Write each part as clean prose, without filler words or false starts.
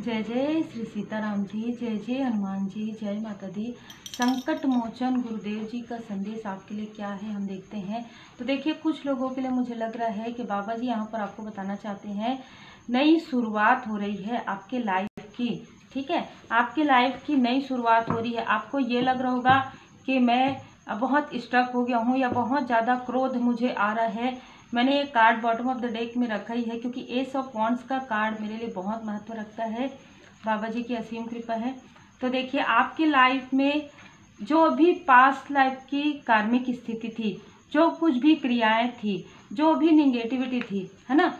जय जय श्री सीताराम जी, जय जय हनुमान जी, जय माता दी। संकट मोचन गुरुदेव जी का संदेश आपके लिए क्या है, हम देखते हैं। तो देखिए, कुछ लोगों के लिए मुझे लग रहा है कि बाबा जी यहाँ पर आपको बताना चाहते हैं, नई शुरुआत हो रही है आपके लाइफ की। ठीक है, आपके लाइफ की नई शुरुआत हो रही है। आपको ये लग रहा होगा कि मैं बहुत स्टक हो गया हूँ या बहुत ज़्यादा क्रोध मुझे आ रहा है। मैंने ये card bottom of the deck में रखा ही है क्योंकि एस ऑफ वॉन्ड्स का कार्ड मेरे लिए बहुत महत्व रखता है। बाबा जी की असीम कृपा है। तो देखिए, आपकी लाइफ में जो भी पास्ट लाइफ की कार्मिक स्थिति थी, जो कुछ भी क्रियाएं थी, जो भी निगेटिविटी थी, है ना,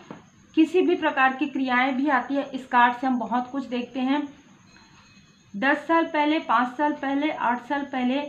किसी भी प्रकार की क्रियाएं भी आती है। इस कार्ड से हम बहुत कुछ देखते हैं। 10 साल पहले, 5 साल पहले, 8 साल पहले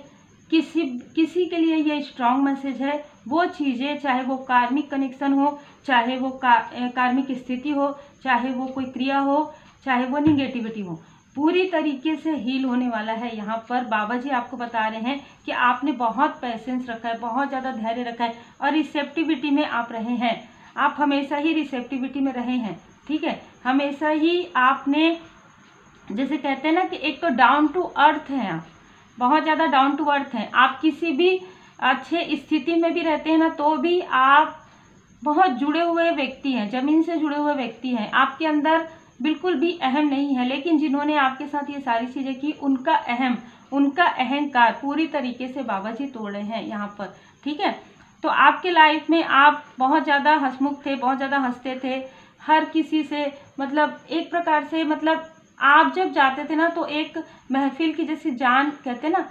किसी के लिए ये स्ट्रॉन्ग मैसेज है। वो चीज़ें, चाहे वो कार्मिक कनेक्शन हो, चाहे वो कार्मिक स्थिति हो, चाहे वो कोई क्रिया हो, चाहे वो निगेटिविटी हो, पूरी तरीके से हील होने वाला है। यहाँ पर बाबा जी आपको बता रहे हैं कि आपने बहुत पेशेंस रखा है, बहुत ज़्यादा धैर्य रखा है और रिसेप्टिविटी में आप रहे हैं। आप हमेशा ही रिसेप्टिविटी में रहे हैं। ठीक है, हमेशा ही आपने, जैसे कहते हैं ना कि एक तो डाउन टू अर्थ हैं आप, बहुत ज़्यादा डाउन टू अर्थ हैं। आप किसी भी अच्छे स्थिति में भी रहते हैं ना, तो भी आप बहुत जुड़े हुए व्यक्ति हैं, ज़मीन से जुड़े हुए व्यक्ति हैं। आपके अंदर बिल्कुल भी अहम नहीं है, लेकिन जिन्होंने आपके साथ ये सारी चीज़ें की, उनका अहंकार पूरी तरीके से बाबा जी तोड़ रहे हैं यहाँ पर। ठीक है, तो आपके लाइफ में आप बहुत ज़्यादा हंसमुख थे, बहुत ज़्यादा हंसते थे हर किसी से। मतलब एक प्रकार से, मतलब आप जब जाते थे ना, तो एक महफिल की जैसी जान, कहते ना,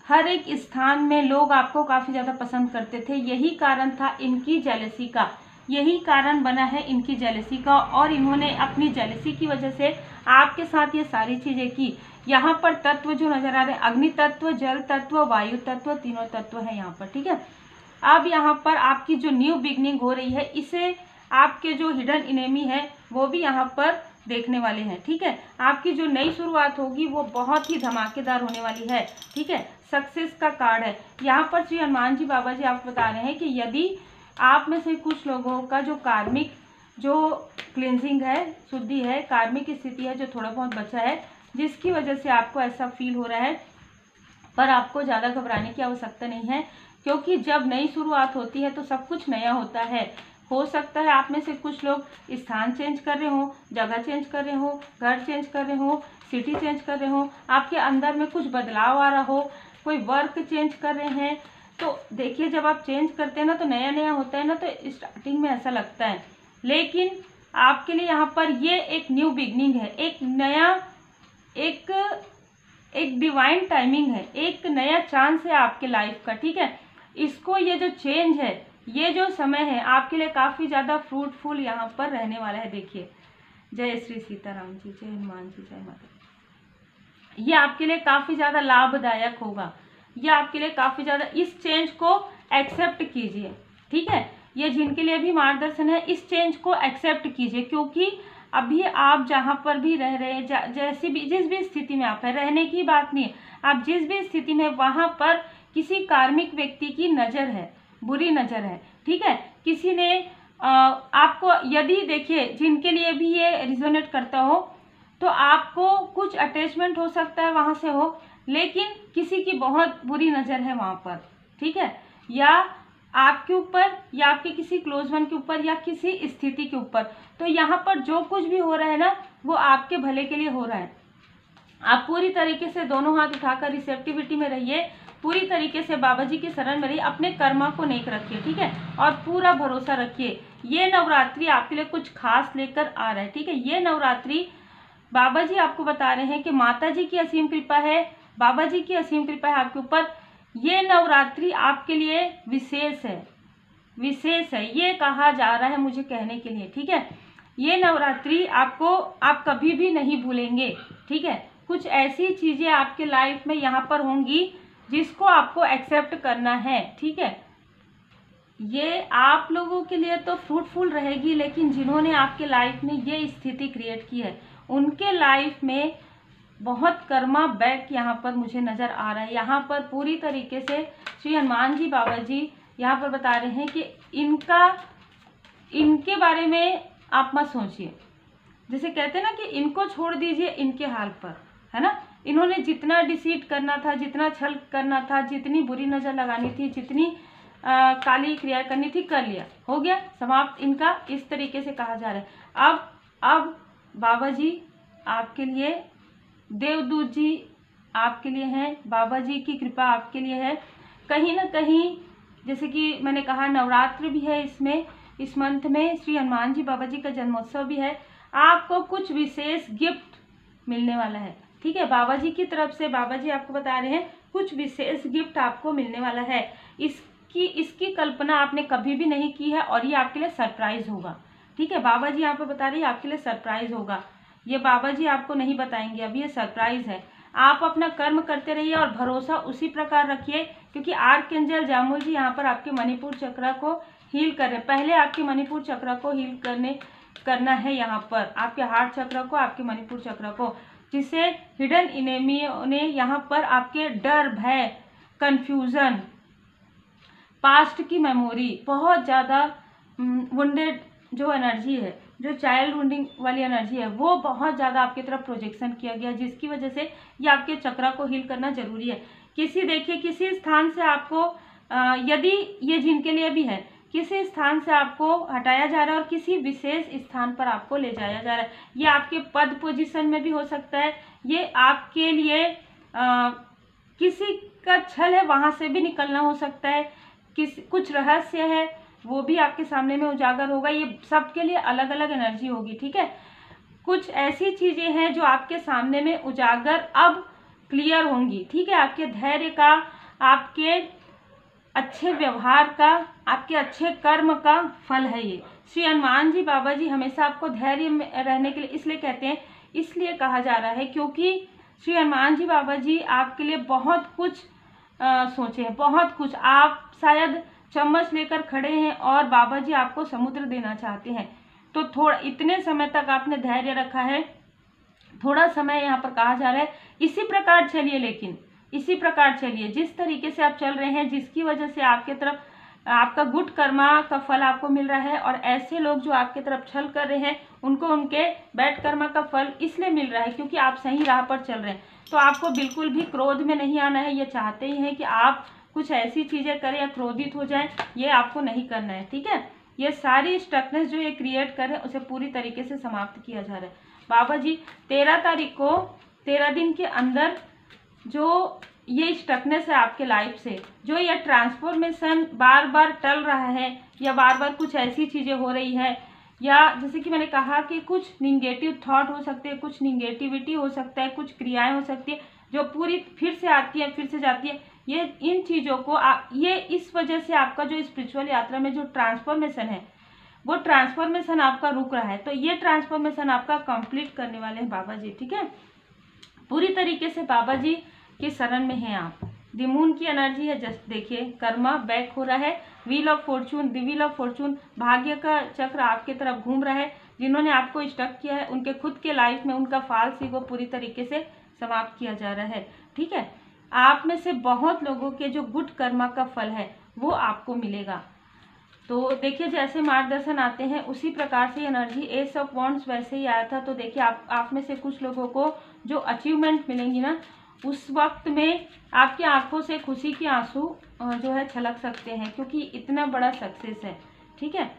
हर एक स्थान में लोग आपको काफ़ी ज़्यादा पसंद करते थे। यही कारण था इनकी जेलसी का, यही कारण बना है इनकी जेलसी का, और इन्होंने अपनी जेलसी की वजह से आपके साथ ये सारी चीज़ें की। यहाँ पर तत्व जो नज़र आ रहे हैं, अग्नि तत्व, जल तत्व, वायु तत्व, तीनों तत्व है यहाँ पर। ठीक है, अब यहाँ पर आपकी जो न्यू बिगनिंग हो रही है, इसे आपके जो हिडन इनेमी है वो भी यहाँ पर देखने वाले हैं। ठीक है, आपकी जो नई शुरुआत होगी वो बहुत ही धमाकेदार होने वाली है। ठीक है, सक्सेस का कार्ड है यहाँ पर। श्री हनुमान जी बाबा जी आपको बता रहे हैं कि यदि आप में से कुछ लोगों का जो कार्मिक, जो क्लिनजिंग है, शुद्धि है, कार्मिक स्थिति है, जो थोड़ा बहुत बचा है, जिसकी वजह से आपको ऐसा फील हो रहा है, पर आपको ज़्यादा घबराने की आवश्यकता नहीं है, क्योंकि जब नई शुरुआत होती है तो सब कुछ नया होता है। हो सकता है आप में से कुछ लोग स्थान चेंज कर रहे हो, जगह चेंज कर रहे हो, घर चेंज कर रहे हो, सिटी चेंज कर रहे हो, आपके अंदर में कुछ बदलाव आ रहा हो, कोई वर्क चेंज कर रहे हैं। तो देखिए, जब आप चेंज करते हैं ना, तो नया नया होता है ना, तो स्टार्टिंग में ऐसा लगता है, लेकिन आपके लिए यहाँ पर ये एक न्यू बिगनिंग है, एक नया, एक डिवाइन टाइमिंग है, एक नया चांस है आपके लाइफ का। ठीक है, इसको, ये जो चेंज है, ये जो समय है, आपके लिए काफ़ी ज़्यादा फ्रूटफुल यहाँ पर रहने वाला है। देखिए, जय श्री सीताराम जी, जय हनुमान जी, जय माता। ये आपके लिए काफ़ी ज़्यादा लाभदायक होगा, ये आपके लिए काफ़ी ज़्यादा, इस चेंज को एक्सेप्ट कीजिए। ठीक है, ये जिनके लिए भी मार्गदर्शन है, इस चेंज को एक्सेप्ट कीजिए, क्योंकि अभी आप जहाँ पर भी रह रहे हैं, जैसी भी, जिस भी स्थिति में आप है, रहने की बात नहीं है, आप जिस भी स्थिति में, वहाँ पर किसी कार्मिक व्यक्ति की नज़र है, बुरी नज़र है। ठीक है, किसी ने आपको, यदि देखिए, जिनके लिए भी ये रिजोनेट करता हो, तो आपको कुछ अटैचमेंट हो सकता है वहाँ से हो, लेकिन किसी की बहुत बुरी नज़र है वहाँ पर। ठीक है, या आपके ऊपर, या आपके किसी क्लोज वन के ऊपर, या किसी स्थिति के ऊपर। तो यहाँ पर जो कुछ भी हो रहा है ना, वो आपके भले के लिए हो रहा है। आप पूरी तरीके से दोनों हाथ उठाकर रिसेप्टिविटी में रहिए, पूरी तरीके से बाबा जी की शरण में रहिए, अपने कर्मा को नेक रखिए। ठीक है, और पूरा भरोसा रखिए, ये नवरात्रि आपके लिए कुछ खास लेकर आ रहा है। ठीक है, ये नवरात्रि बाबा जी आपको बता रहे हैं कि माता जी की असीम कृपा है, बाबा जी की असीम कृपा है आपके ऊपर। ये नवरात्रि आपके लिए विशेष है, विशेष है, ये कहा जा रहा है मुझे कहने के लिए। ठीक है, ये नवरात्रि आपको, आप कभी भी नहीं भूलेंगे। ठीक है, कुछ ऐसी चीज़ें आपके लाइफ में यहाँ पर होंगी जिसको आपको एक्सेप्ट करना है। ठीक है, ये आप लोगों के लिए तो फ्रूटफुल रहेगी, लेकिन जिन्होंने आपके लाइफ में ये स्थिति क्रिएट की है, उनके लाइफ में बहुत कर्मा बैक यहाँ पर मुझे नज़र आ रहा है। यहाँ पर पूरी तरीके से श्री हनुमान जी बाबा जी यहाँ पर बता रहे हैं कि इनके बारे में आप मत सोचिए, जैसे कहते हैं ना कि इनको छोड़ दीजिए इनके हाल पर, है ना। इन्होंने जितना डिसीट करना था, जितना छल करना था, जितनी बुरी नज़र लगानी थी, जितनी काली क्रिया करनी थी, कर लिया, हो गया समाप्त इनका। इस तरीके से कहा जा रहा है। अब बाबा जी आपके लिए, देवदूत जी आपके लिए हैं, बाबा जी की कृपा आपके लिए है। कहीं ना कहीं जैसे कि मैंने कहा नवरात्र भी है इसमें, इस मंथ में श्री हनुमान जी बाबा जी का जन्मोत्सव भी है। आपको कुछ विशेष गिफ्ट मिलने वाला है, ठीक है। बाबा जी की तरफ से बाबा जी आपको बता रहे हैं कुछ विशेष गिफ्ट आपको मिलने वाला है। इसकी कल्पना आपने कभी भी नहीं की है और ये आपके लिए सरप्राइज होगा, ठीक है। बाबा जी यहाँ पे बता रही है आपके लिए सरप्राइज होगा, ये बाबा जी आपको नहीं बताएंगे, अभी ये सरप्राइज है। आप अपना कर्म करते रहिए और भरोसा उसी प्रकार रखिए, क्योंकि आर्कएंजल जामुल जी यहाँ पर आपके मणिपुर चक्र को हील कर रहे हैं। पहले आपके मणिपुर चक्र को हील करना है यहाँ पर, आपके हार्ट चक्र को, आपके मणिपुर चक्र को, जिससे हिडन इनेमियों ने यहाँ पर आपके डर, भय, कंफ्यूजन, पास्ट की मेमोरी, बहुत ज़्यादा वुंडेड जो एनर्जी है, जो चाइल्ड वुंडिंग वाली एनर्जी है, वो बहुत ज़्यादा आपकी तरफ प्रोजेक्शन किया गया, जिसकी वजह से ये आपके चक्रा को हील करना जरूरी है। देखिए किसी स्थान से आपको यदि ये जिनके लिए भी है, किसी स्थान से आपको हटाया जा रहा है और किसी विशेष स्थान पर आपको ले जाया जा रहा है। ये आपके पद पोजीशन में भी हो सकता है, ये आपके लिए किसी का छल है वहाँ से भी निकलना हो सकता है, कुछ रहस्य है वो भी आपके सामने में उजागर होगा। ये सबके लिए अलग अलग एनर्जी होगी, ठीक है। कुछ ऐसी चीज़ें हैं जो आपके सामने में उजागर अब क्लियर होंगी, ठीक है। आपके धैर्य का, आपके अच्छे व्यवहार का, आपके अच्छे कर्म का फल है ये। श्री हनुमान जी बाबा जी हमेशा आपको धैर्य में रहने के लिए इसलिए कहते हैं, इसलिए कहा जा रहा है क्योंकि श्री हनुमान जी बाबा जी आपके लिए बहुत कुछ सोचे हैं, बहुत कुछ। आप शायद चम्मच लेकर खड़े हैं और बाबा जी आपको समुद्र देना चाहते हैं, तो थोड़ा इतने समय तक आपने धैर्य रखा है। थोड़ा समय यहाँ पर कहा जा रहा है इसी प्रकार चलिए, लेकिन इसी प्रकार चलिए जिस तरीके से आप चल रहे हैं, जिसकी वजह से आपके तरफ आपका गुड कर्मा का फल आपको मिल रहा है। और ऐसे लोग जो आपके तरफ छल कर रहे हैं उनको उनके बैड कर्मा का फल इसलिए मिल रहा है क्योंकि आप सही राह पर चल रहे हैं। तो आपको बिल्कुल भी क्रोध में नहीं आना है, ये चाहते ही हैं कि आप कुछ ऐसी चीज़ें करें या क्रोधित हो जाएं, ये आपको नहीं करना है, ठीक है। ये सारी स्टकनेस जो ये क्रिएट कर रहे हैं उसे पूरी तरीके से समाप्त किया जा रहा है। बाबा जी 13 तारीख को, 13 दिन के अंदर जो ये स्टकनेस है आपके लाइफ से, जो ये ट्रांसफॉर्मेशन बार बार टल रहा है या बार बार कुछ ऐसी चीज़ें हो रही है, या जैसे कि मैंने कहा कि कुछ निगेटिव थॉट हो सकते हैं, कुछ निगेटिविटी हो सकता है, कुछ क्रियाएं हो सकती है जो पूरी फिर से आती है फिर से जाती है। ये इन चीज़ों को ये इस वजह से आपका जो स्पिरिचुअल यात्रा में जो ट्रांसफॉर्मेशन है वो ट्रांसफॉर्मेशन आपका रुक रहा है। तो ये ट्रांसफॉर्मेशन आपका कंप्लीट करने वाले हैं बाबा जी, ठीक है। पूरी तरीके से बाबा जी की शरण में हैं आप। द मून की एनर्जी है, जस्ट देखिए कर्मा बैक हो रहा है, wheel of Fortune, the wheel of Fortune, भाग्य का चक्र आपके तरफ घूम रहा है। जिन्होंने आपको स्टक किया है उनके खुद के लाइफ में उनका फाल्स ईगो पूरी तरीके से समाप्त किया जा रहा है, ठीक है। आप में से बहुत लोगों के जो गुड कर्मा का फल है वो आपको मिलेगा। तो देखिए जैसे मार्गदर्शन आते हैं उसी प्रकार से एनर्जी एस ऑफ वॉन्ड्स वैसे ही आया था। तो देखिए आप में से कुछ लोगों को जो अचीवमेंट मिलेंगी ना, उस वक्त में आपकी आंखों से खुशी के आंसू जो है छलक सकते हैं, क्योंकि इतना बड़ा सक्सेस है, ठीक है।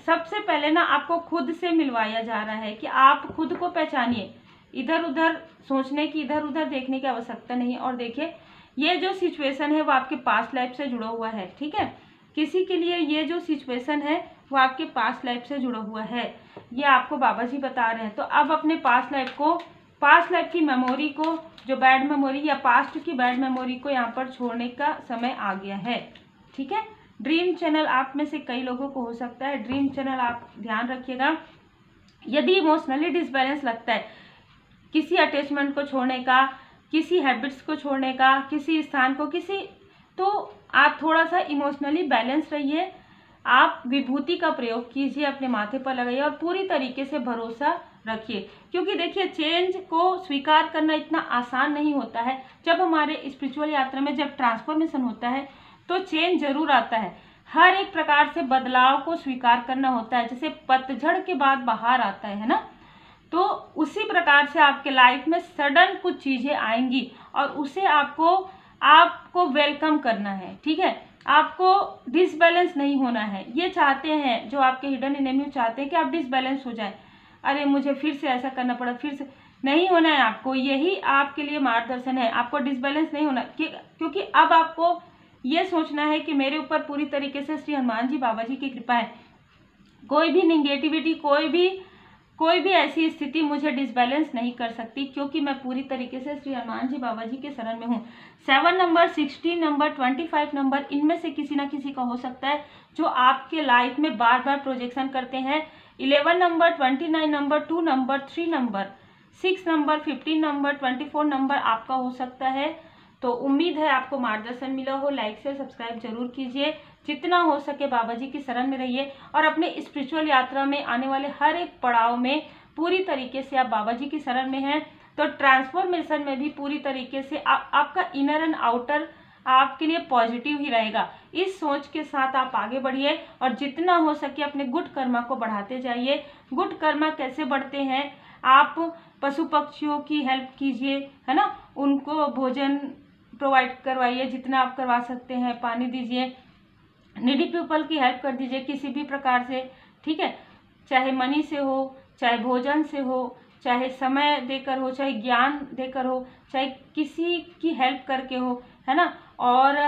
सबसे पहले ना आपको खुद से मिलवाया जा रहा है कि आप खुद को पहचानिए, इधर उधर सोचने की, इधर उधर देखने की आवश्यकता नहीं। और देखिए ये जो सिचुएशन है वो आपके पास्ट लाइफ से जुड़ा हुआ है, ठीक है। किसी के लिए ये जो सिचुएशन है वो आपके पास्ट लाइफ से जुड़ा हुआ है, ये आपको बाबा जी बता रहे हैं। तो अब अपने पास्ट लाइफ की मेमोरी को, जो बैड मेमोरी या पास्ट की बैड मेमोरी को यहाँ पर छोड़ने का समय आ गया है, ठीक है। ड्रीम चैनल आप में से कई लोगों को हो सकता है, ड्रीम चैनल आप ध्यान रखिएगा। यदि इमोशनली डिसबैलेंस लगता है, किसी अटैचमेंट को छोड़ने का, किसी हैबिट्स को छोड़ने का, किसी स्थान को, तो आप थोड़ा सा इमोशनली बैलेंस रहिए। आप विभूति का प्रयोग कीजिए, अपने माथे पर लगाइए और पूरी तरीके से भरोसा रखिए, क्योंकि देखिए चेंज को स्वीकार करना इतना आसान नहीं होता है। जब हमारे स्पिरिचुअल यात्रा में जब ट्रांसफॉर्मेशन होता है तो चेंज जरूर आता है। हर एक प्रकार से बदलाव को स्वीकार करना होता है, जैसे पतझड़ के बाद बहार आता है ना। तो उसी प्रकार से आपके लाइफ में सडन कुछ चीज़ें आएंगी और उसे आपको वेलकम करना है, ठीक है। आपको डिसबैलेंस नहीं होना है। ये चाहते हैं जो आपके हिडन एनिमी चाहते हैं कि आप डिसबैलेंस हो जाए, अरे मुझे फिर से ऐसा करना पड़ा, फिर से नहीं होना है आपको। यही आपके लिए मार्गदर्शन है, आपको डिसबैलेंस नहीं होना, क्योंकि अब आपको ये सोचना है कि मेरे ऊपर पूरी तरीके से श्री हनुमान जी बाबा जी की कृपा है। कोई भी निगेटिविटी, कोई भी ऐसी स्थिति मुझे डिसबैलेंस नहीं कर सकती, क्योंकि मैं पूरी तरीके से श्री हनुमान जी बाबा जी के शरण में हूँ। 7 नंबर, 16 नंबर, 25 नंबर, इनमें से किसी ना किसी का हो सकता है जो आपके लाइफ में बार बार प्रोजेक्शन करते हैं। 11 number, 29 number, 2 number, 3 number, 6 number, 15 number, 24 number आपका हो सकता है। तो उम्मीद है आपको मार्गदर्शन मिला हो। लाइक शेयर सब्सक्राइब जरूर कीजिए। जितना हो सके बाबा जी की शरण में रहिए और अपने स्पिरिचुअल यात्रा में आने वाले हर एक पड़ाव में पूरी तरीके से आप बाबा जी की शरण में हैं, तो ट्रांसफॉर्मेशन में भी पूरी तरीके से आपका इनर एंड आउटर आपके लिए पॉजिटिव ही रहेगा। इस सोच के साथ आप आगे बढ़िए और जितना हो सके अपने गुड कर्मा को बढ़ाते जाइए। गुड कर्मा कैसे बढ़ते हैं? आप पशु पक्षियों की हेल्प कीजिए, है ना, उनको भोजन प्रोवाइड करवाइए जितना आप करवा सकते हैं, पानी दीजिए, नीडी पीपल की हेल्प कर दीजिए किसी भी प्रकार से, ठीक है, चाहे मनी से हो, चाहे भोजन से हो, चाहे समय देकर हो, चाहे ज्ञान देकर हो, चाहे किसी की हेल्प करके हो, है ना। और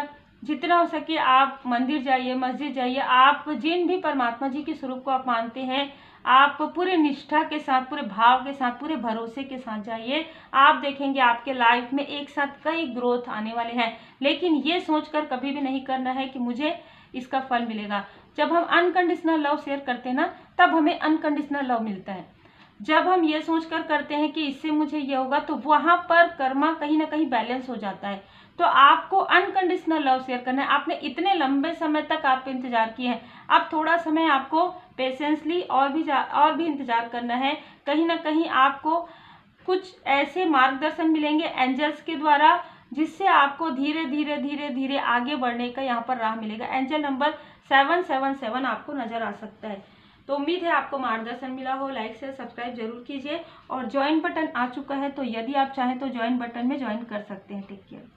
जितना हो सके आप मंदिर जाइए, मस्जिद जाइए, आप जिन भी परमात्मा जी के स्वरूप को आप मानते हैं, आप पूरे निष्ठा के साथ, पूरे भाव के साथ, पूरे भरोसे के साथ जाइए। आप देखेंगे आपके लाइफ में एक साथ कई ग्रोथ आने वाले हैं। लेकिन ये सोचकर कभी भी नहीं करना है कि मुझे इसका फल मिलेगा। जब हम अनकंडीशनल लव शेयर करते हैं ना, तब हमें अनकंडीशनल लव मिलता है। जब हम ये सोचकर करते हैं कि इससे मुझे ये होगा, तो वहां पर कर्मा कहीं ना कहीं बैलेंस हो जाता है। तो आपको अनकंडीशनल लव शेयर करना है। आपने इतने लंबे समय तक आप इंतजार किए हैं, अब थोड़ा समय आपको पेशेंसली और भी इंतजार करना है। कहीं ना कहीं आपको कुछ ऐसे मार्गदर्शन मिलेंगे एंजल्स के द्वारा, जिससे आपको धीरे धीरे धीरे धीरे आगे बढ़ने का यहाँ पर राह मिलेगा। एंजल नंबर 777 आपको नजर आ सकता है। तो उम्मीद है आपको मार्गदर्शन मिला हो। लाइक शेयर सब्सक्राइब जरूर कीजिए और ज्वाइन बटन आ चुका है, तो यदि आप चाहें तो ज्वाइन बटन में ज्वाइन कर सकते हैं। Take care.